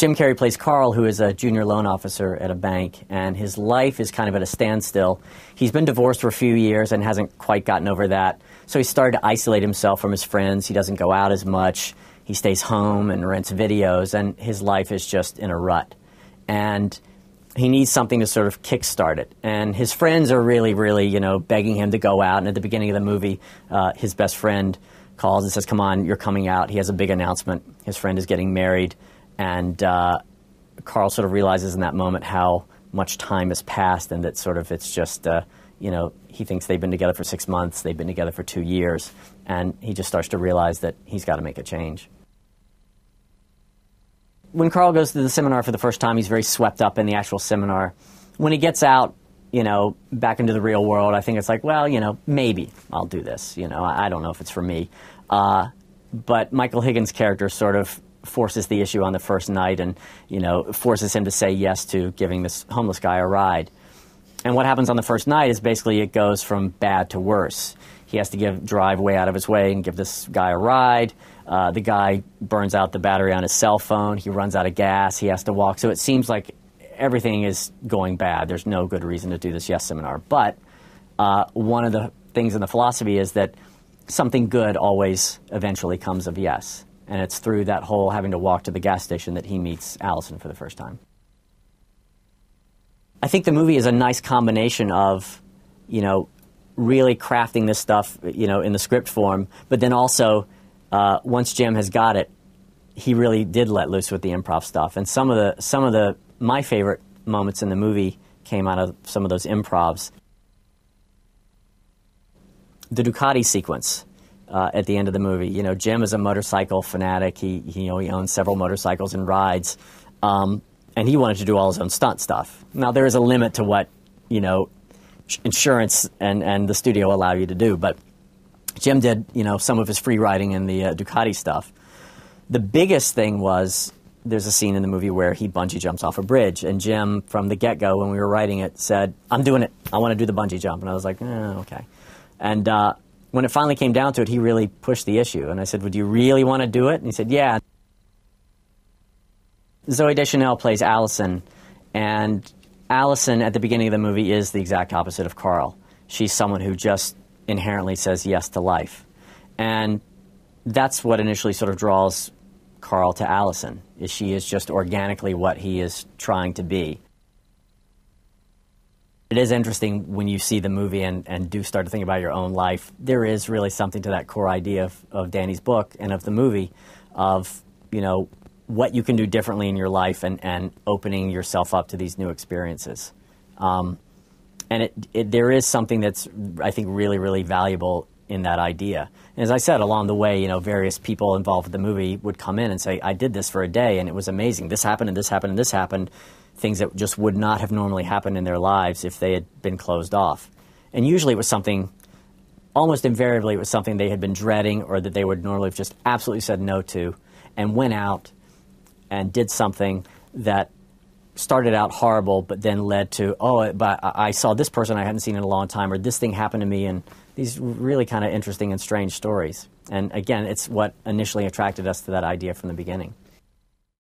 Jim Carrey plays Carl, who is a junior loan officer at a bank, and his life is kind of at a standstill. He's been divorced for a few years and hasn't quite gotten over that, so he started to isolate himself from his friends. He doesn't go out as much. He stays home and rents videos, and his life is just in a rut. And he needs something to sort of kickstart it. And his friends are really, really, begging him to go out. And at the beginning of the movie, his best friend calls and says, "Come on, you're coming out." He has a big announcement. His friend is getting married. And Carl sort of realizes in that moment how much time has passed and that sort of it's just, he thinks they've been together for 6 months, they've been together for 2 years, and he just starts to realize that he's got to make a change. When Carl goes to the seminar for the first time, he's very swept up in the actual seminar. When he gets out, back into the real world, I think it's like, well, maybe I'll do this. I don't know if it's for me. But Michael Higgins' character sort of forces the issue on the first night and, forces him to say yes to giving this homeless guy a ride. And what happens on the first night is basically it goes from bad to worse. He has to drive way out of his way and give this guy a ride. The guy burns out the battery on his cell phone. He runs out of gas. He has to walk. So it seems like everything is going bad. There's no good reason to do this yes seminar. But one of the things in the philosophy is that something good always eventually comes of yes. And it's through that whole having to walk to the gas station that he meets Allison for the first time. I think the movie is a nice combination of, really crafting this stuff, in the script form, but then also, once Jim has got it, he really did let loose with the improv stuff. And some of my favorite moments in the movie came out of some of those improvs. The Ducati sequence. At the end of the movie, Jim is a motorcycle fanatic. He owns several motorcycles and rides, and he wanted to do all his own stunt stuff. Now there is a limit to what insurance and the studio allow you to do, but Jim did some of his free riding in the Ducati stuff. The biggest thing was there's a scene in the movie where he bungee jumps off a bridge, and Jim from the get-go when we were writing it said, "I'm doing it. I want to do the bungee jump," and I was like, okay, and. When it finally came down to it, he really pushed the issue. And I said, "Would you really want to do it?" And he said, "Yeah." Zooey Deschanel plays Allison. And Allison, at the beginning of the movie, is the exact opposite of Carl. She's someone who just inherently says yes to life. And that's what initially sort of draws Carl to Allison, is she is just organically what he is trying to be. It is interesting when you see the movie and do start to think about your own life. There is really something to that core idea of Danny's book and of the movie of, what you can do differently in your life and opening yourself up to these new experiences. And there is something that's, I think, really, really valuable in that idea. And as I said, along the way, various people involved with the movie would come in and say, "I did this for a day and it was amazing. This happened and this happened and this happened." Things that just would not have normally happened in their lives if they had been closed off. And usually it was something, almost invariably it was something they had been dreading or that they would normally have just absolutely said no to, and went out and did something that started out horrible but then led to, but I saw this person I hadn't seen in a long time, or this thing happened to me, and these really kind of interesting and strange stories. And again, it's what initially attracted us to that idea from the beginning.